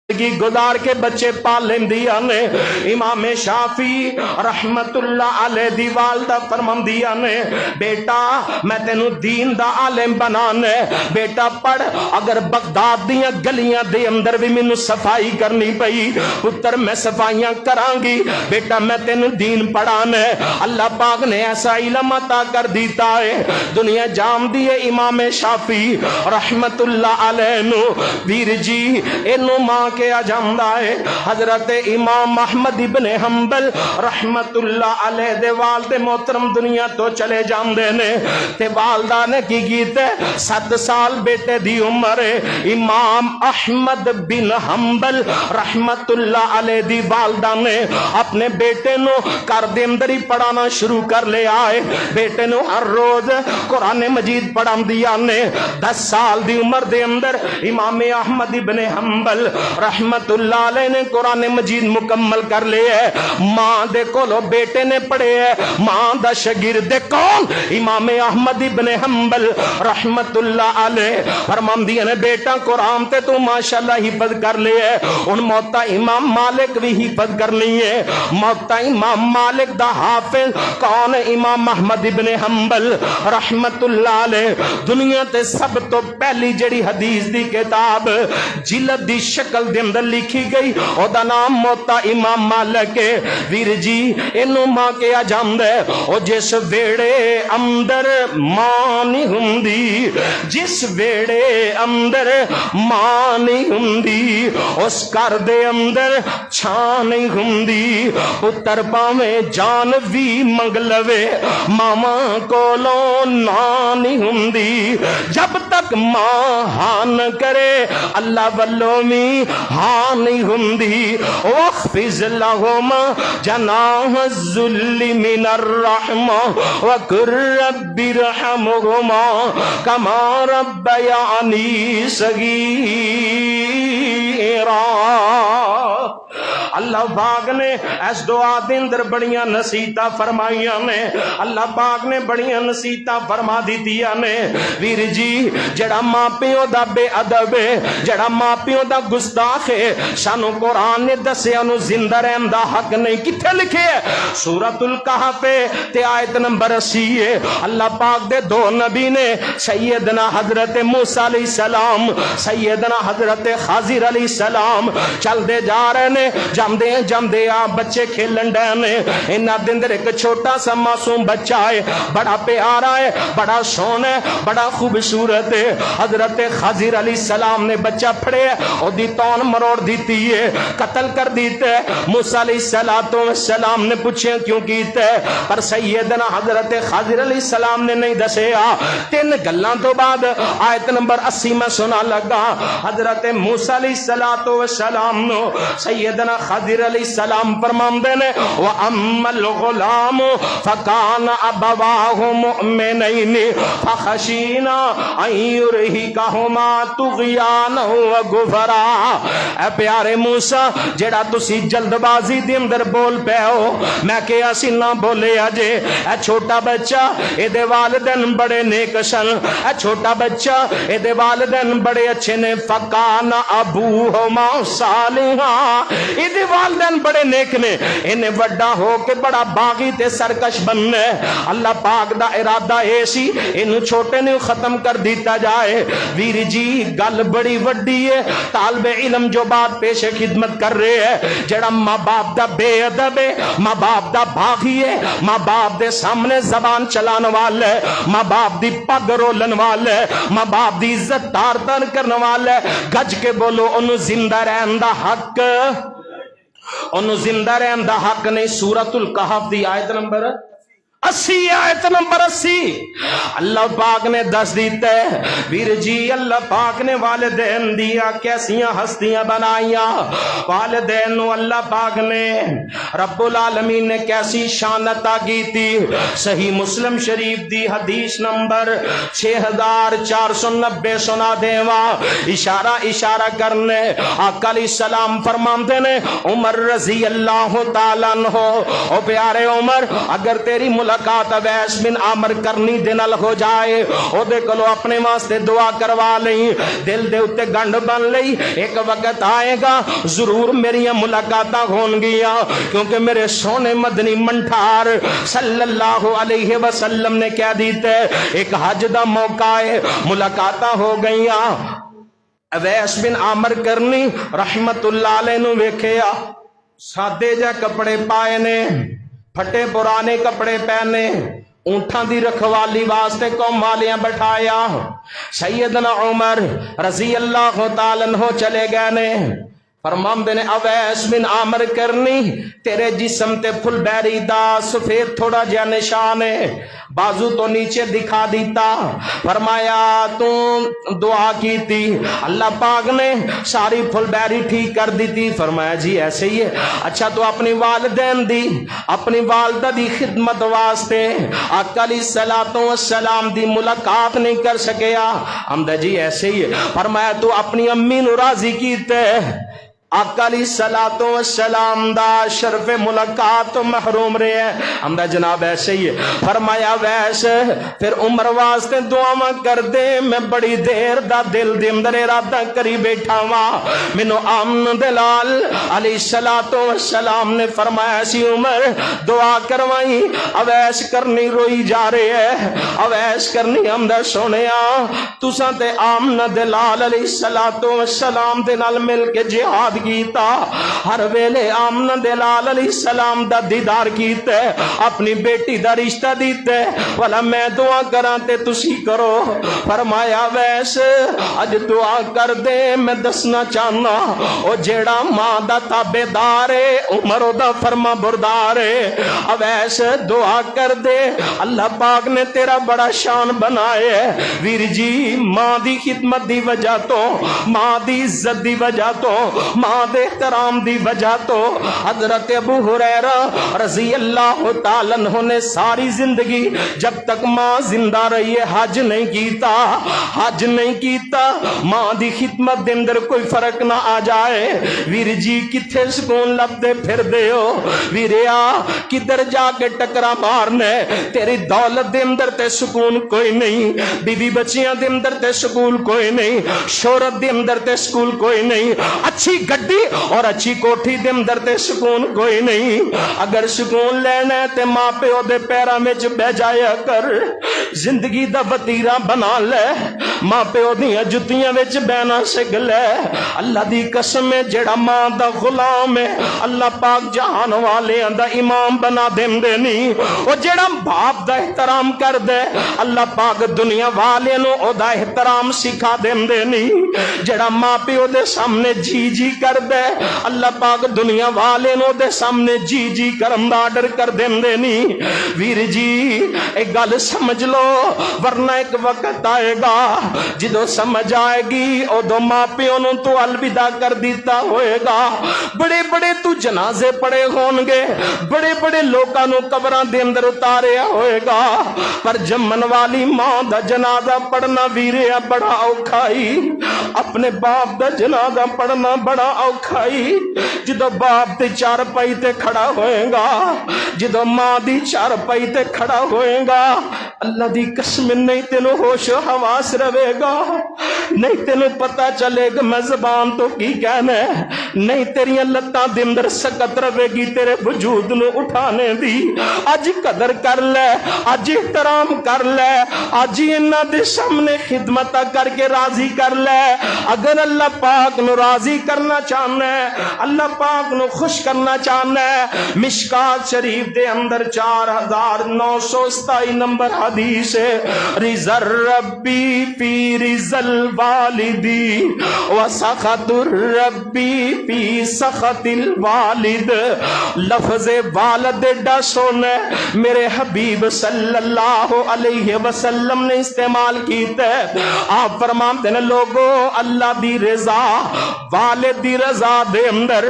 گزار کے بچے پال لیندیاں نے. امام شافعی رحمت اللہ علیہ دی والدہ فرماندیاں نے بیٹا میں تینو دین دا عالم بنانا ہے, بیٹا پڑھ, اگر بغداد دیاں گلیاں دے اندر بھی مینوں صفائی کرنی پئی پتر میں صفائیاں کران گی, بیٹا میں تینو دین پڑھانا ہے. اللہ پاک نے ایسا علم عطا کر دیتا ہے دنیا جام دی ہے امام شافعی رحمت اللہ علیہ نو. ویر جی اینو ماں کیا جاندا ہے حضرت امام احمد ابن حنبل رحمت اللہ علیہ دے والد محترم دنیا تو چلے جاندے نے تے والدہ نے کی کیتے 7 سال بیٹے دی عمر ہے. امام احمد بن حنبل رحمت اللہ علیہ دی والدہ نے اپنے بیٹے نو گھر دے اندر ہی پڑھانا شروع کر لے آئے. بیٹے نو ہر روز قرآن مجید پڑھان دیا نے. 10 سال دی عمر دے اندر امام احمد ابن حنبل رحمت اللہ علیہ نے قرآن مجید مکمل کر لے ہے. ماں دے کولو بیٹے نے پڑھے ہے, ماں دا شاگرد کون امام احمد ابن حنبل رحمت اللہ علیہ. فرماندی نے بیٹا قرآن تے تو ماشاءاللہ حفظ کر لے ہے, ان موتا امام مالک بھی حفظ کرنی ہے. موتا امام مالک دا حافظ کون امام احمد ابن حنبل رحمت اللہ علیہ. دنیا تے سب تو پہلی جڑی حدیث دی کتاب جلد دی شکل دے اندر لکھی گئی او دا نام موتا امام مالک ہے. ویر جی اینو ماں کیا جاندا ہے او جس ویڑے اندر ماں نہیں ہوندی, جس ویڑے اندر ماں نہیں ہوندی اس گھر دے اندر چھاں نہیں ہوندی. پتر پاویں جان وی منگ لوے ماما کولوں نہ نہیں ہوندی. جب تک ماں ہاں نہ کرے اللہ والوں بھی ہاں نہیں ہوندی. واخفض لہما جناح الذل من الرحمہ وقل رب ارحمہما کما ربیانی صغیرا. اللہ پاک نے اس دعا دے اندر بڑیاں نصیحتاں فرمائیاں نے. اللہ پاک نے بڑیاں نصیحتاں فرما دتیاں نے. ویر جی جڑا ماں پیو دا بے ادب ہے, جڑا ماں پیو دا گستاخ ہے, سانو قرآن نے دسیا انو زندہ رہن دا حق نہیں. کتھے لکھے ہے؟ سورۃ الکہف تے آیت نمبر 80 ہے. اللہ پاک دے 2 نبی نے سیدنا حضرت موسیٰ علیہ السلام, سیدنا حضرت خضر علیہ السلام چل دے جا رہے نے. جمدے آ بچے کھیلن ڈے نے. انہاں دے اندر ایک چھوٹا سا معصوم بچہ ہے, بڑا پیارا ہے, بڑا سونا ہے, بڑا خوبصورت ہے. حضرت خضر علیہ السلام نے بچہ پھڑے اور دی تون مروڑ دیتی ہے, قتل کر دیتے. موسیٰ علیہ السلام نے پوچھے کیوں کیتے, پر سیدنا حضرت خضر علیہ السلام نے نہیں دسیا. 3 گلاں تو بعد آیت نمبر 80 میں سنا لگا. حضرت موسیٰ علیہ السلام نو سیدنا خضر علیہ السلام فرماندے نے وَأَمَّا الْغُلَامُ فَكَانَ أَبَوَاهُ مُؤْمِنَيْنِ فَخَشِينَا أَن يُرْهِقَهُمَا طُغْيَانًا وَكُفْرًا. اے پیارے موسیٰ جڑا تسی جلد بازی دے اندر بول پے ہو, میں کہ اسی نہ بولے اجے. اے چھوٹا بچہ اے دے والدین بڑے نیک سن, اے چھوٹا بچہ اے دے والدین بڑے اچھے نے. فَكَانَ أَبُوهُمَا صَالِحًا, ایدے والدین بڑے نیک نے. انہیں وڈا ہو کے بڑا باغی تے سرکش بننا ہے. اللہ پاک دا ارادہ ایسی انہوں چھوٹے نے ختم کر دیتا جائے. ویر جی گل بڑی وڈی ہے. طالب علم جو بات پیش خدمت کر رہے ہیں, جڑا ماں باپ دا بے ادب ہے, ماں باپ دا باغی ہے, ماں باپ دے سامنے زبان چلان والا ہے, ماں باپ دی پگ رولن والا ہے, ماں باپ دی عزت تار تار کرنے والا ہے, گج کے بولو انہوں زندہ رہن دا حق, انہوں زندہ رہن دا حق نہیں. سورۃ الکہف دی آیت نمبر 80, آیت نمبر 80 اللہ پاک نے دس دیتا ہے. ویر جی اللہ پاک نے والدین دیا کیسیاں ہستیاں بنائیاں. والدین نو اللہ پاک نے رب العالمین نے کیسی شان عطا کی تھی. صحیح مسلم شریف دی حدیث نمبر 6490 سنا دیوا. اشارہ کرنے آقا علیہ السلام فرماندے نے عمر رضی اللہ تعالیٰ عنہ, او پیارے عمر اگر تیری मुलाकात अवैस बिन आमर करनी दे नाल हो जाए, ओदे कोलों अपने वास्ते दुआ करवा लई, दिल दे उत्ते गंढ बन लई, एक वक्त आएगा जरूर मेरियां मुलाकातां होणगियां, क्योंकि मेरे सोने मदनी मंठार सल्लल्लाहु अलैहि वसल्लम ने कह दिता एक हज दा मौका है, मुलाकातां हो गईयां। अवैस बिन आमर करनी रहमतुल्लाह अलैह नु वेखिया, सादे जा कपड़े पाए ने, फटे पुराने कपड़े पहने, ऊंठां दी रखवाली वास्ते कौम वालियां बैठाया। सैयदना उमर रजी अल्लाह तआला अन्हु चले गए ने, फरमांदे ने अवैस बिन आमर करनी तेरे जिस्म ते फुलबैरी दा सफेद थोड़ा जिहा निशान है, बाजू तो नीचे दिखा दीता। फरमाया तू दुआ की थी, अल्लाह पाक ने सारी फुलबैरी ठीक कर दी थी। फरमाया जी ऐसे ही है। अच्छा तो अपनी वालिदैन दी, अपनी वालदा दी खिदमत वास्ते आका अलैहिस्सलातु वस्सलाम दी मुलाकात नहीं कर सकिया? हमदा जी ऐसे ही है। फरमाया तू अपनी अम्मी नू राजी कीते, आका अलैहिस्सलातु वस्सलाम दा शर्फ मुलाकात तो महरूम रहे हैं? हमदा जनाब ऐसे ही है। फरमाया वैस फिर उम्र वास्ते दुआवां कर दे, मैं बड़ी देर दा दिल दे अंदर इरादा करी बैठा वां, मैनू आमन दे लाल अलैहिस्सलातु वस्सलाम ने फरमाया सी उमर दुआ करवाई। अवैस करनी रोई जा रहे है, अवैस करनी हमदा सोनिया तुसां ते आमन दे लाल अलैहिस्सलातु वस्सलाम दे नाल मिल के जिहाद कीता, हर वेले आमना दे लाल अलैहिस्सलाम दा दीदार कीता, अपनी बेटी दा रिश्ता दीता, भला मैं दुआ करा ते तुसी करो। फरमाया वैस अज दुआ कर दे, मैं दसना चाहना ओ जेड़ा मां दा ताबेदार है उमर ओदा फरमा बरदार है। अवैस दुआ कर दे, अल्लाह पाक ने तेरा बड़ा शान बनाया है वीर जी, मां दी खिदमत दी वजह तो, मां दी इज्जत दी वजह तो, मां दे एहतराम दी वजह तो हजरत अबू हुरैरा रजी अल्लाह तआला अन्हु ने सारी जिंदगी जब तक मां जिंदा रही है हज नहीं कीता, हज नहीं कीता। मां दी खिदमत दे अंदर कोई फर्क ना आ जाए। वीर जी किथे सुकून लभदे फिरदे हो वीरिया, किधर जाके टकरा मारने, तेरी दौलत दे अंदर ते सुकून कोई नहीं, बीवी बच्चियां दे अंदर ते सुकून कोई नहीं, शोहरत दे अंदर ते सुकून कोई नहीं, अच्छी गड्डी और अच्छी कोठी दे अंदर ते सुकून कोई नहीं। अगर सुकून लेना है ते मां प्यो दे पैरां विच बह जाया कर, जिंदगी दा वतीरा बना ले, मां प्यो दियां जुत्तियां विच बहना सिख ले। अल्लाह दी कसम है जेड़ा मां दा गुलाम है अल्लाह पाक जहान वालेयां दा इमाम बना देंदे नहीं। ओ जेड़ा बाप दा एहतराम कर दे अल्लाह पाक दुनिया वालेयां नूं ओदा एहतराम सिखा देंदे नहीं। जेड़ा मां प्यो दे सामने जी जी कर दे अल्लाह पाक दुनिया वाले नो दे सामने जी जी करम दा आर्डर कर देंदे नहीं। वीर जी एक गल समझ लो, वरना एक वक्त आएगा जिदों समझ आएगी उदों मां प्यो नूं तू अलविदा कर दिता होएगा। बड़े बड़े तू जनाजे पड़े होणगे, बड़े बड़े लोकां नूं कबरां दे अंदर उतारिया होएगा, पर जम्मन वाली मां दा जनाजा पढ़ना वीरे बड़ा औखा ही। अपने बाप दा जनाजा पढ़ना बड़ा औखा ही। जदों बाप ते चार पाई ते खड़ा होएगा, जदों मां दी चार पाई ते खड़ा होएगा, अल्लाह दी कसम नहीं तेनों होश हवास रहेगा, नहीं तेनों पता चलेगा मैं जबान तो की कहना है, नहीं तेरियां लत्तां दे अंदर सकत रहेगी तेरे वजूद नूं उठाने दी। अज कदर कर ले, अज एहतराम कर ले, अज इन्हां दे सामने खिदमत करके राजी कर ले। अगर अल्लाह पाक नूं राजी करना चाहना है, अल्लाह पाक नूं खुश करना चाहना है, मिशकात शरीफ दे अंदर 4927 नंबर हदीस है, रिज़र रब्बी फी रिज़ल वालिदी व सखतुर रब्बी फी सखतिल वालिद। लफ्ज़ वालिद एडा सोना मेरे हबीब सल्लल्लाहु अलैहि वसल्लम ने इस्तेमाल कीता है। आप फरमाते हैं लोगों अल्लाह दी रज़ा वालिद दी रज़ा दे अंदर,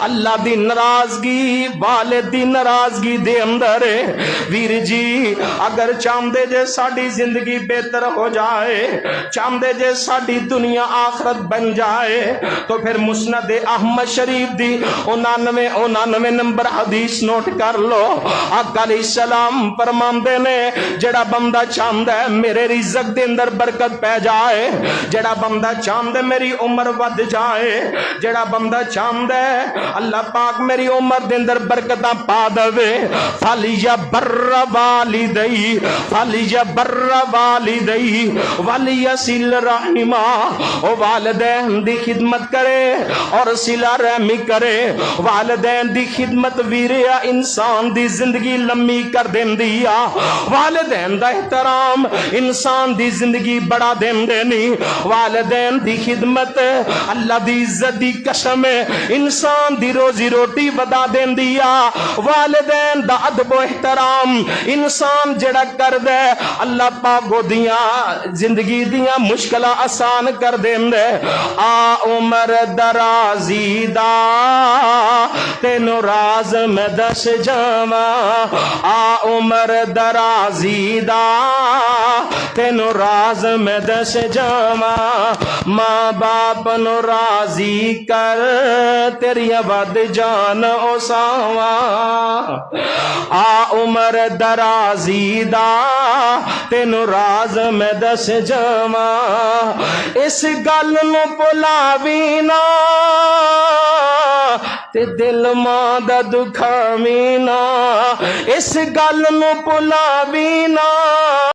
अल्लाह दी नाराजगी वालिद दी नाराजगी दे अंदर। वीर जी अगर चाहते जे साडी जिंदगी बेहतर हो जाए, चाहते जे साडी दुनिया आखरत बन जाए, तो फिर मुस्नद अहमद शरीफ दी 99 नंबर हदीस नोट कर लो। आका अलैहिस्सलाम फरमांदे ने जेड़ा बंदा चाहंदा है मेरे रिज़्क दे अंदर बरकत पै जाए, जेड़ा बंदा चाहंदा मेरी उम्र वध जाए, जेड़ा बंदा चाहंदा है अल्लाह पाक मेरी उम्र दे अंदर बरकतां पा दवे, फालिया बर्र वालिदैहि फालिया बर्र वालिदैहि वलियसिल रहिमा, ओ वालिदैन दी खिदमत करे और सिला रहमी करे। वालिदैन दी खिदमत वीरिया इंसान दी जिंदगी लम्मी कर देंदी आ, वालिदैन दा एहतराम इंसान दी जिंदगी बढ़ा देंदे नी, वालिदैन दी खिदमत अल्लाह दी इज्जत दी कसम इंसान दी रोजी रोटी बदा देंदी आ। वालिदैन दा अदब व एहतराम इंसान जड़ा करदे अल्लाह पाक ओदियां जिंदगी दियां मुश्किलां आसान कर देंदे। आ उम्र दराजी दा तेनू राज मैं दस जावा, आ उम्र दराजी दा तेनू राज मैं दस जावा, मां बाप नु राजी कर तेरिया वद जान ओसावा। आ उम्र दराजी दा तेनू राज मैं दस जावा, इस गल नू भुलावी ना ते दिल मां दा दुखावी ना, इस गल नू भुलावी ना।